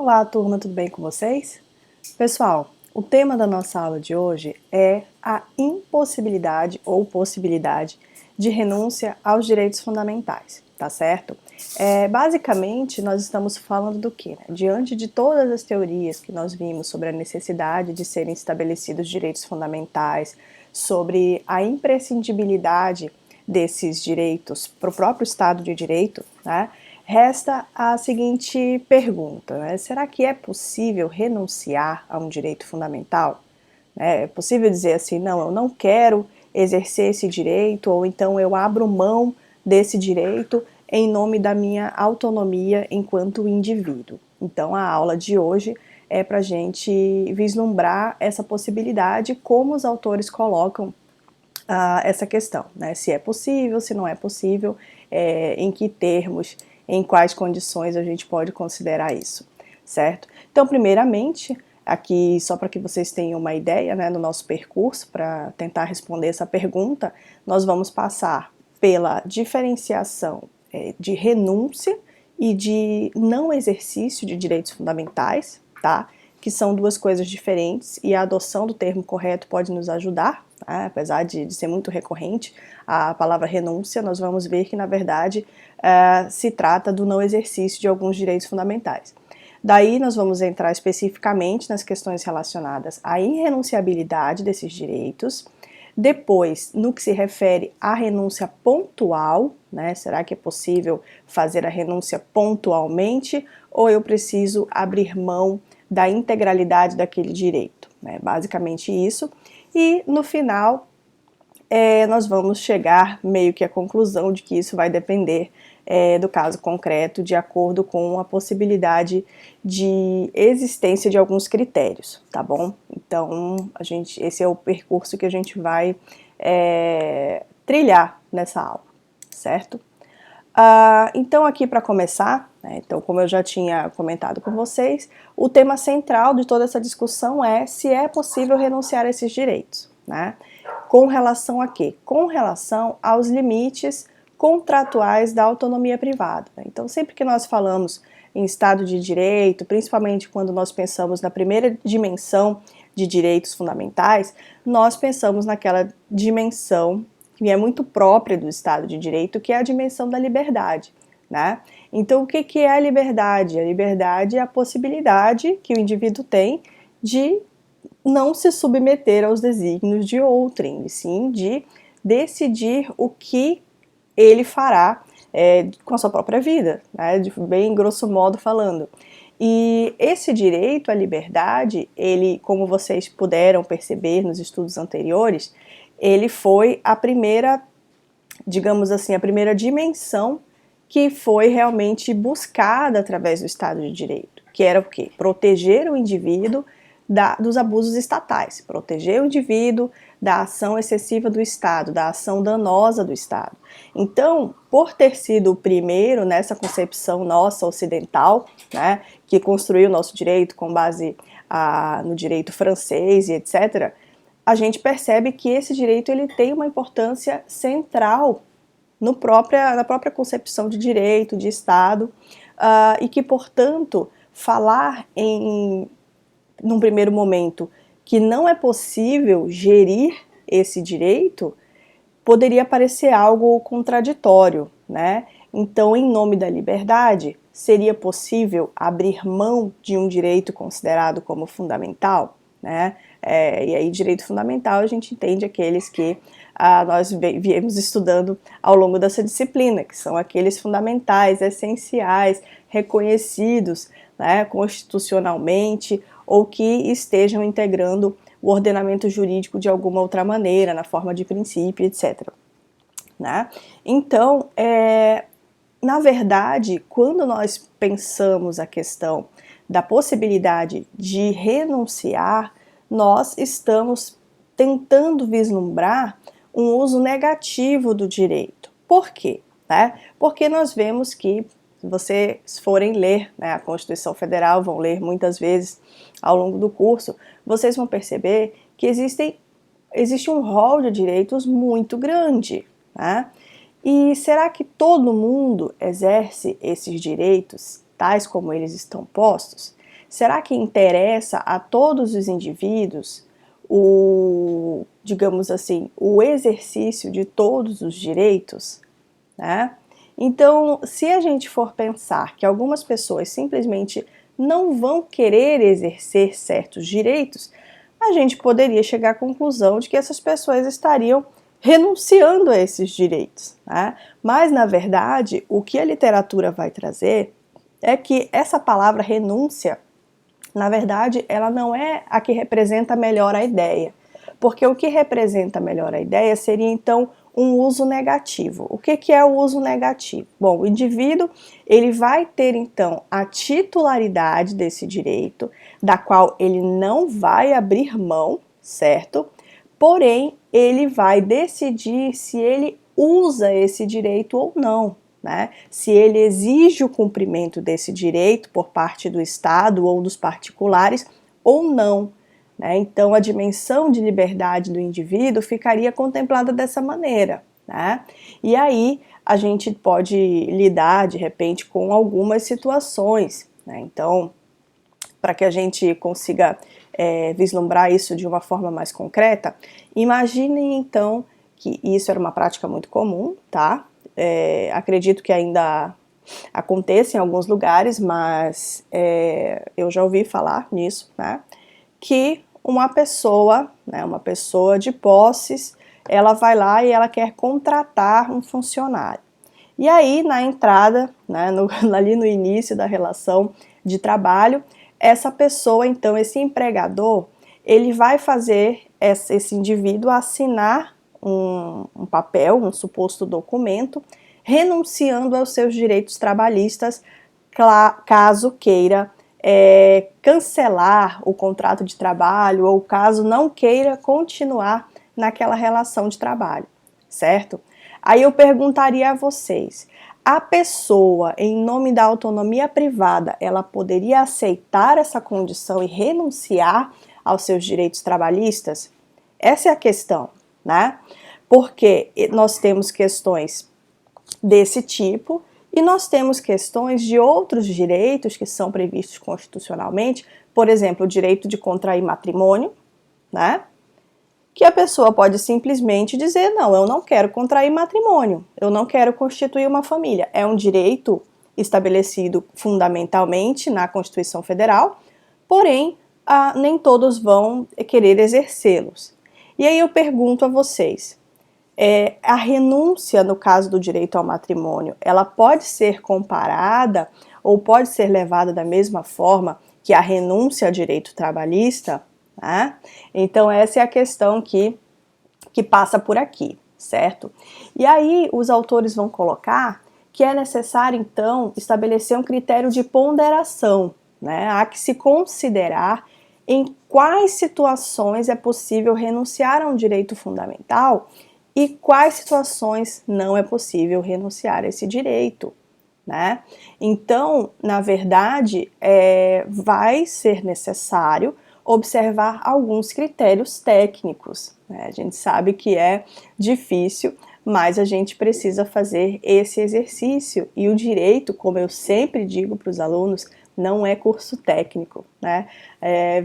Olá, turma, tudo bem com vocês? Pessoal, o tema da nossa aula de hoje é a impossibilidade ou possibilidade de renúncia aos direitos fundamentais, tá certo? Basicamente, nós estamos falando do quê? Diante de todas as teorias que nós vimos sobre a necessidade de serem estabelecidos direitos fundamentais, sobre a imprescindibilidade desses direitos para o próprio Estado de Direito, né? Resta a seguinte pergunta, né? Será que é possível renunciar a um direito fundamental? É possível dizer assim, não, eu não quero exercer esse direito, ou então eu abro mão desse direito em nome da minha autonomia enquanto indivíduo. Então a aula de hoje é para a gente vislumbrar essa possibilidade, como os autores colocam essa questão, né? Se é possível, se não é possível, em que termos, em quais condições a gente pode considerar isso, certo? Então, primeiramente, aqui só para que vocês tenham uma ideia, né, no nosso percurso, para tentar responder essa pergunta, nós vamos passar pela diferenciação de renúncia e de não exercício de direitos fundamentais, tá? Que são duas coisas diferentes, e a adoção do termo correto pode nos ajudar, tá? Apesar de ser muito recorrente a palavra renúncia, nós vamos ver que, na verdade, se trata do não exercício de alguns direitos fundamentais. Daí nós vamos entrar especificamente nas questões relacionadas à irrenunciabilidade desses direitos. Depois, no que se refere à renúncia pontual, né? Será que é possível fazer a renúncia pontualmente, ou eu preciso abrir mão da integralidade daquele direito? Basicamente isso. E no final, nós vamos chegar meio que à conclusão de que isso vai depender do caso concreto, de acordo com a possibilidade de existência de alguns critérios, tá bom? Então, esse é o percurso que a gente vai trilhar nessa aula, certo? Então, aqui para começar, né, então, como eu já tinha comentado com vocês, o tema central de toda essa discussão é se é possível renunciar a esses direitos, né? Com relação a quê? Com relação aos limites contratuais da autonomia privada. Então, sempre que nós falamos em Estado de Direito, principalmente quando nós pensamos na primeira dimensão de direitos fundamentais, nós pensamos naquela dimensão que é muito própria do Estado de Direito, que é a dimensão da liberdade, né? Então, o que é a liberdade? A liberdade é a possibilidade que o indivíduo tem de não se submeter aos desígnios de outrem, e sim de decidir o que ele fará com a sua própria vida, né? Bem grosso modo falando. E esse direito à liberdade, ele, como vocês puderam perceber nos estudos anteriores, ele foi a primeira, digamos assim, a primeira dimensão que foi realmente buscada através do Estado de Direito, que era o quê? Proteger o indivíduo dos abusos estatais, proteger o indivíduo da ação excessiva do Estado, da ação danosa do Estado. Então, por ter sido o primeiro nessa concepção nossa ocidental, né, que construiu o nosso direito com base no direito francês e etc., a gente percebe que esse direito ele tem uma importância central na própria concepção de direito, de Estado, e que, portanto, falar num primeiro momento, que não é possível gerir esse direito, poderia parecer algo contraditório, né? Então, em nome da liberdade, seria possível abrir mão de um direito considerado como fundamental, né? E aí, direito fundamental, a gente entende aqueles que nós viemos estudando ao longo dessa disciplina, que são aqueles fundamentais, essenciais, reconhecidos, né, constitucionalmente, ou que estejam integrando o ordenamento jurídico de alguma outra maneira, na forma de princípio, etc. Né? Então, na verdade, quando nós pensamos a questão da possibilidade de renunciar, nós estamos tentando vislumbrar um uso negativo do direito. Por quê? Porque nós vemos que, se vocês forem ler, né, a Constituição Federal, vão ler muitas vezes ao longo do curso, vocês vão perceber que existe um rol de direitos muito grande, né? E será que todo mundo exerce esses direitos, tais como eles estão postos? será que interessa a todos os indivíduos o, digamos assim, o exercício de todos os direitos, né? Então, se a gente for pensar que algumas pessoas simplesmente não vão querer exercer certos direitos, a gente poderia chegar à conclusão de que essas pessoas estariam renunciando a esses direitos, né? Mas, na verdade, o que a literatura vai trazer é que essa palavra renúncia, na verdade, ela não é a que representa melhor a ideia, porque o que representa melhor a ideia seria, então, um uso negativo. O que é o uso negativo? Bom, o indivíduo ele vai ter, então, a titularidade desse direito, da qual ele não vai abrir mão, certo? Porém, ele vai decidir se ele usa esse direito ou não, né? Se ele exige o cumprimento desse direito por parte do Estado ou dos particulares ou não. Né? Então, a dimensão de liberdade do indivíduo ficaria contemplada dessa maneira. Né? E aí, a gente pode lidar, de repente, com algumas situações. Né? Então, para que a gente consiga vislumbrar isso de uma forma mais concreta, imaginem, então, que isso era uma prática muito comum, tá? Acredito que ainda aconteça em alguns lugares, mas eu já ouvi falar nisso, né? Que uma pessoa de posses, ela vai lá e ela quer contratar um funcionário. E aí, na entrada, né, ali no início da relação de trabalho, essa pessoa, então, esse empregador, ele vai fazer esse indivíduo assinar um papel, um suposto documento, renunciando aos seus direitos trabalhistas, caso queira cancelar o contrato de trabalho ou caso não queira continuar naquela relação de trabalho, certo? Aí eu perguntaria a vocês, a pessoa, em nome da autonomia privada, ela poderia aceitar essa condição e renunciar aos seus direitos trabalhistas? Essa é a questão, né? Porque nós temos questões desse tipo e nós temos questões de outros direitos que são previstos constitucionalmente, por exemplo, o direito de contrair matrimônio, né? Que a pessoa pode simplesmente dizer, não, eu não quero contrair matrimônio, eu não quero constituir uma família. É um direito estabelecido fundamentalmente na Constituição Federal, porém, nem todos vão querer exercê-los. E aí eu pergunto a vocês, a renúncia no caso do direito ao matrimônio, ela pode ser comparada ou pode ser levada da mesma forma que a renúncia ao direito trabalhista? Né? Então essa é a questão que passa por aqui, certo? E aí os autores vão colocar que é necessário então estabelecer um critério de ponderação, né? Há que se considerar em quais situações é possível renunciar a um direito fundamental e quais situações não é possível renunciar a esse direito. Né? Então, na verdade, vai ser necessário observar alguns critérios técnicos. Né? A gente sabe que é difícil, mas a gente precisa fazer esse exercício. E o direito, como eu sempre digo para os alunos, não é curso técnico. Né?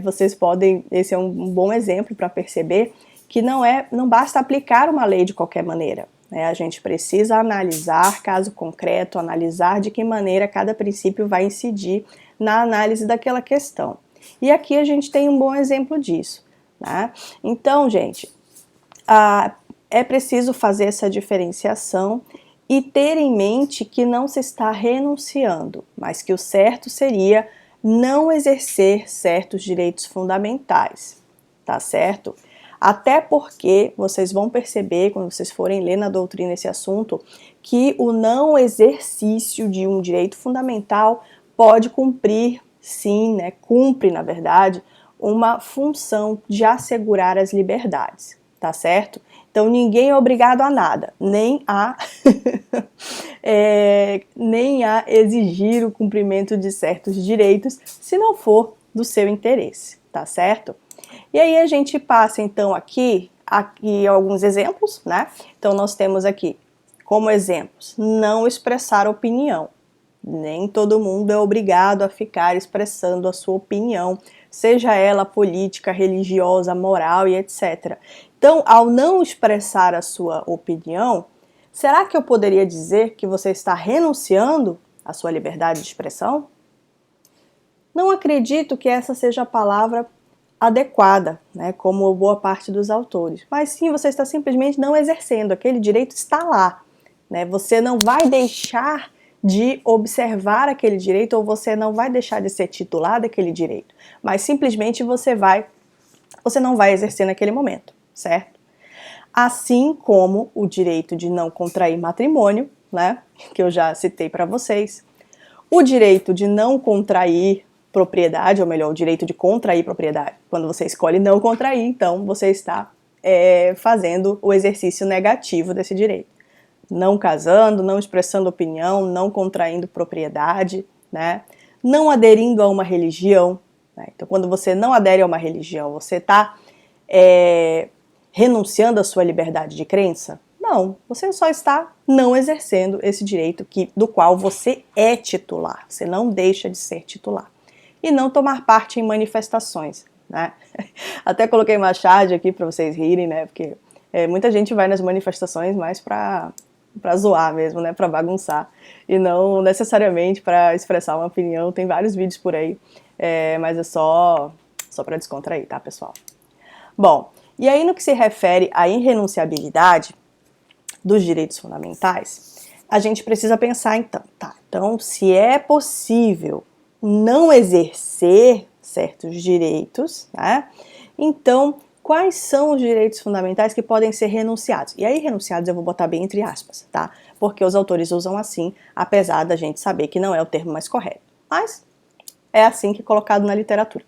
Vocês podem, esse é um bom exemplo para perceber que não basta aplicar uma lei de qualquer maneira. A gente precisa analisar caso concreto, analisar de que maneira cada princípio vai incidir na análise daquela questão. E aqui a gente tem um bom exemplo disso. Né? Então, gente, é preciso fazer essa diferenciação e ter em mente que não se está renunciando, mas que o certo seria não exercer certos direitos fundamentais, tá certo? Até porque vocês vão perceber, quando vocês forem ler na doutrina esse assunto, que o não exercício de um direito fundamental pode cumprir, sim, né, cumpre, na verdade, uma função de assegurar as liberdades, tá certo? Então ninguém é obrigado a nada, nem a, nem a exigir o cumprimento de certos direitos, se não for do seu interesse, tá certo? E aí a gente passa então aqui alguns exemplos, né? Então nós temos aqui como exemplos, não expressar opinião, Nem todo mundo é obrigado a ficar expressando a sua opinião, seja ela política, religiosa, moral e etc. Então, ao não expressar a sua opinião, será que eu poderia dizer que você está renunciando à sua liberdade de expressão? Não acredito que essa seja a palavra adequada, né, como boa parte dos autores, mas sim, você está simplesmente não exercendo, aquele direito está lá, né? Você não vai deixar de observar aquele direito ou você não vai deixar de ser titular daquele direito, mas simplesmente você não vai exercer naquele momento, certo? Assim como o direito de não contrair matrimônio, né, que eu já citei para vocês, o direito de não contrair propriedade, ou melhor, o direito de contrair propriedade. Quando você escolhe não contrair, então você está fazendo o exercício negativo desse direito. Não casando, não expressando opinião, não contraindo propriedade, né? Não aderindo a uma religião. Né? Então, quando você não adere a uma religião, você está renunciando à sua liberdade de crença? Não, você só está não exercendo esse direito do qual você é titular. Você não deixa de ser titular. E não tomar parte em manifestações, né? Até coloquei uma charge aqui para vocês rirem, né? Porque muita gente vai nas manifestações mais para zoar mesmo, né? Para bagunçar. E não necessariamente para expressar uma opinião. Tem vários vídeos por aí, mas é só para descontrair, tá, pessoal? Bom, e aí no que se refere à irrenunciabilidade dos direitos fundamentais, a gente precisa pensar então, tá? Então, se é possível não exercer certos direitos, né? Então, quais são os direitos fundamentais que podem ser renunciados? E aí, renunciados eu vou botar bem entre aspas, tá? Porque os autores usam assim, apesar da gente saber que não é o termo mais correto. Mas é assim que é colocado na literatura.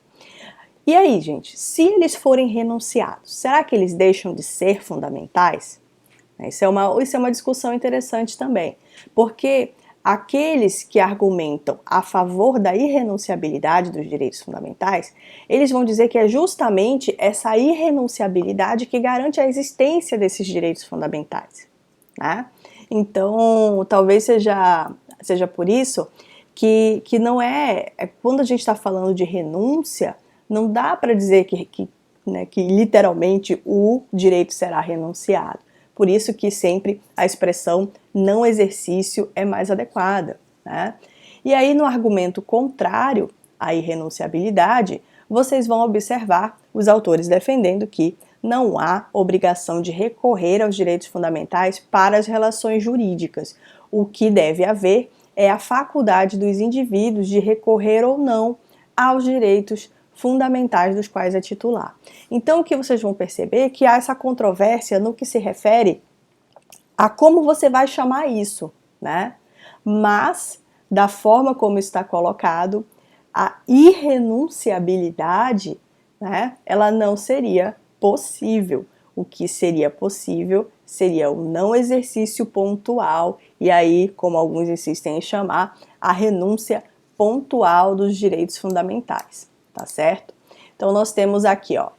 E aí, gente, se eles forem renunciados, será que eles deixam de ser fundamentais? Isso é uma discussão interessante também, porque aqueles que argumentam a favor da irrenunciabilidade dos direitos fundamentais, eles vão dizer que é justamente essa irrenunciabilidade que garante a existência desses direitos fundamentais, né? Então, talvez seja por isso que não quando a gente está falando de renúncia, não dá para dizer né, que literalmente o direito será renunciado. Por isso que sempre a expressão não exercício é mais adequada, né? E aí, no argumento contrário à irrenunciabilidade, vocês vão observar os autores defendendo que não há obrigação de recorrer aos direitos fundamentais para as relações jurídicas. O que deve haver é a faculdade dos indivíduos de recorrer ou não aos direitos fundamentais dos quais é titular. Então, o que vocês vão perceber é que há essa controvérsia no que se refere a como você vai chamar isso, né? Mas, da forma como está colocado, a irrenunciabilidade, né, ela não seria possível. O que seria possível seria o não exercício pontual, e aí, como alguns insistem em chamar, a renúncia pontual dos direitos fundamentais. Tá certo? Então, nós temos aqui, ó,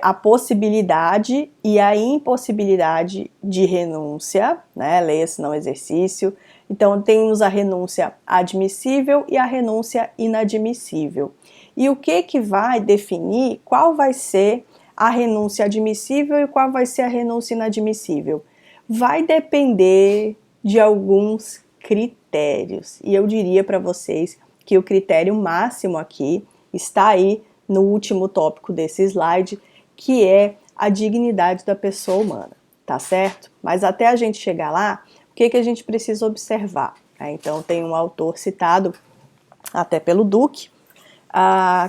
a possibilidade e a impossibilidade de renúncia, né? Leia-se não exercício. Então, temos a renúncia admissível e a renúncia inadmissível. E o que vai definir qual vai ser a renúncia admissível e qual vai ser a renúncia inadmissível? Vai depender de alguns critérios. E eu diria para vocês que o critério máximo aqui está aí no último tópico desse slide, que é a dignidade da pessoa humana, tá certo? Mas até a gente chegar lá, o que a gente precisa observar? Então, tem um autor citado até pelo Duque,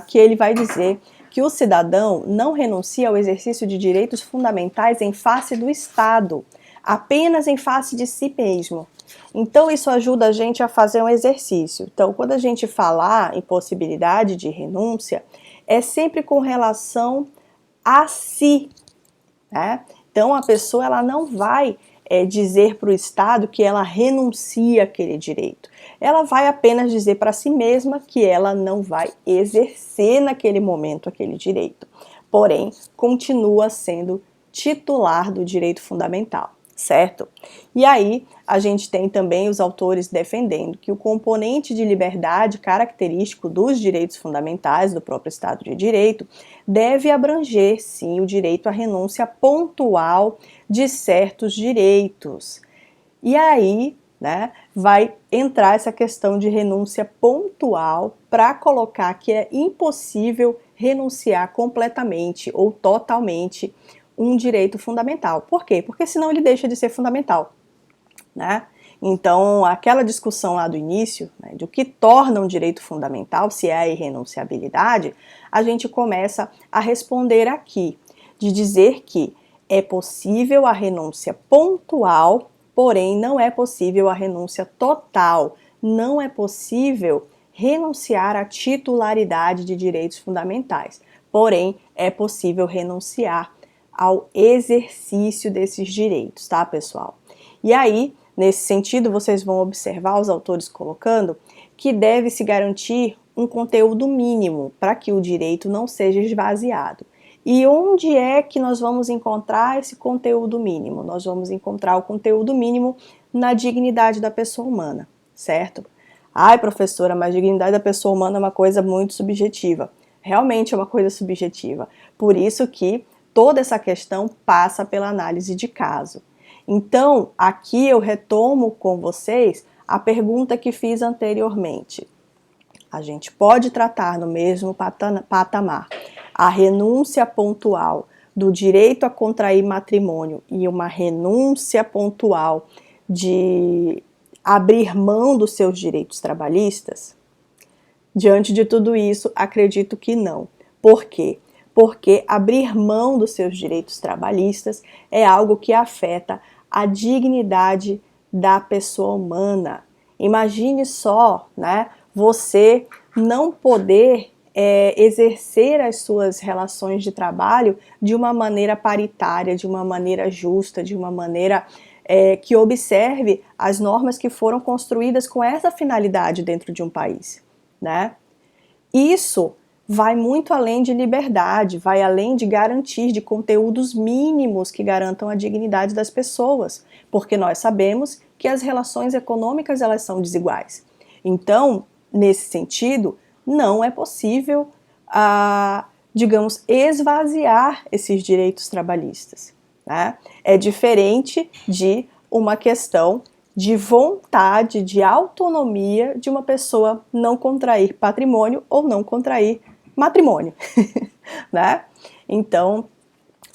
que ele vai dizer que o cidadão não renuncia ao exercício de direitos fundamentais em face do Estado, apenas em face de si mesmo. Então, isso ajuda a gente a fazer um exercício. Então, quando a gente falar em possibilidade de renúncia, é sempre com relação a si, né? Então, a pessoa ela não vai dizer para o Estado que ela renuncia àquele direito. Ela vai apenas dizer para si mesma que ela não vai exercer naquele momento aquele direito. Porém, continua sendo titular do direito fundamental. certo? E aí a gente tem também os autores defendendo que o componente de liberdade característico dos direitos fundamentais do próprio Estado de Direito deve abranger, sim, o direito à renúncia pontual de certos direitos. E aí, né, vai entrar essa questão de renúncia pontual para colocar que é impossível renunciar completamente ou totalmente um direito fundamental. Por quê? Porque senão ele deixa de ser fundamental, né? Então, aquela discussão lá do início, né, do que torna um direito fundamental, se é a irrenunciabilidade, a gente começa a responder aqui, de dizer que é possível a renúncia pontual, porém não é possível a renúncia total, não é possível renunciar à titularidade de direitos fundamentais, porém é possível renunciar ao exercício desses direitos, tá, pessoal? E aí, nesse sentido, vocês vão observar os autores colocando que deve se garantir um conteúdo mínimo para que o direito não seja esvaziado. E onde é que nós vamos encontrar esse conteúdo mínimo? Nós vamos encontrar o conteúdo mínimo na dignidade da pessoa humana, certo? Ai, professora, mas a dignidade da pessoa humana é uma coisa muito subjetiva. Realmente é uma coisa subjetiva. Por isso que toda essa questão passa pela análise de caso. Então, aqui eu retomo com vocês a pergunta que fiz anteriormente. A gente pode tratar no mesmo patamar a renúncia pontual do direito a contrair matrimônio e uma renúncia pontual de abrir mão dos seus direitos trabalhistas? Diante de tudo isso, acredito que não. Por quê? Porque abrir mão dos seus direitos trabalhistas é algo que afeta a dignidade da pessoa humana. Imagine só, né, você não poder exercer as suas relações de trabalho de uma maneira paritária, de uma maneira justa, de uma maneira que observe as normas que foram construídas com essa finalidade dentro de um país, né? Isso vai muito além de liberdade, vai além de garantir de conteúdos mínimos que garantam a dignidade das pessoas, porque nós sabemos que as relações econômicas elas são desiguais. Então, nesse sentido, não é possível, digamos, esvaziar esses direitos trabalhistas, né? É diferente de uma questão de vontade, de autonomia de uma pessoa não contrair patrimônio ou não contrair matrimônio, né? Então,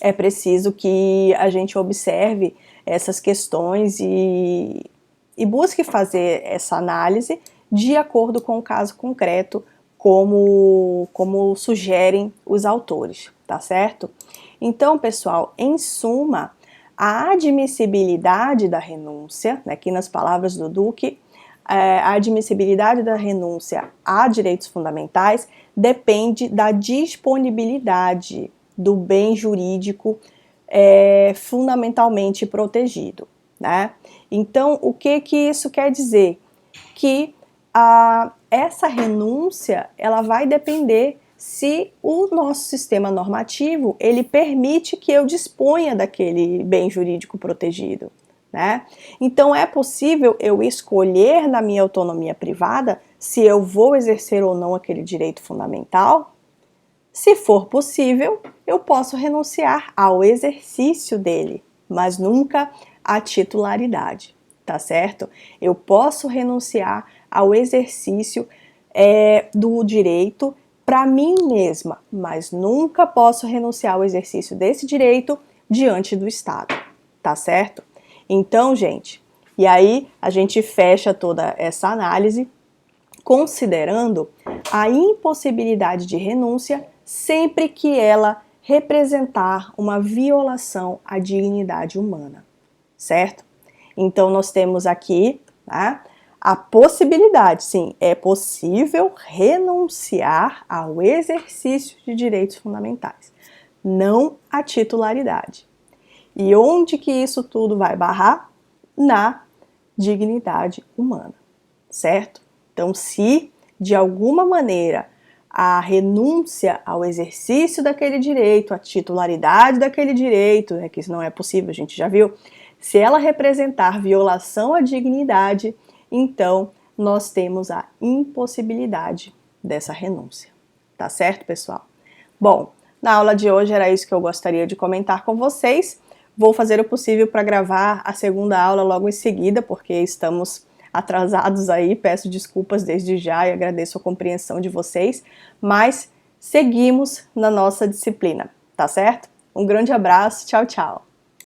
é preciso que a gente observe essas questões e busque fazer essa análise de acordo com o caso concreto, como sugerem os autores, tá certo? Então, pessoal, em suma, a admissibilidade da renúncia, aqui nas palavras do Duque, a admissibilidade da renúncia a direitos fundamentais depende da disponibilidade do bem jurídico fundamentalmente protegido, né? Então, o que isso quer dizer? Que essa renúncia ela vai depender se o nosso sistema normativo ele permite que eu disponha daquele bem jurídico protegido, né? Então é possível eu escolher na minha autonomia privada se eu vou exercer ou não aquele direito fundamental? Se for possível, eu posso renunciar ao exercício dele, mas nunca à titularidade, tá certo? Eu posso renunciar ao exercício do direito para mim mesma, mas nunca posso renunciar ao exercício desse direito diante do Estado, tá certo? Então, gente, e aí a gente fecha toda essa análise considerando a impossibilidade de renúncia sempre que ela representar uma violação à dignidade humana, certo? Então, nós temos aqui, né, a possibilidade, sim, é possível renunciar ao exercício de direitos fundamentais, não à titularidade. E onde que isso tudo vai barrar? Na dignidade humana, certo? Então, se de alguma maneira a renúncia ao exercício daquele direito, a titularidade daquele direito, que isso não é possível, a gente já viu, Se ela representar violação à dignidade, então nós temos a impossibilidade dessa renúncia. Tá certo, pessoal? Bom, na aula de hoje era isso que eu gostaria de comentar com vocês. Vou fazer o possível para gravar a segunda aula logo em seguida, porque estamos atrasados aí, peço desculpas desde já e agradeço a compreensão de vocês, mas seguimos na nossa disciplina, tá certo? Um grande abraço, tchau, tchau!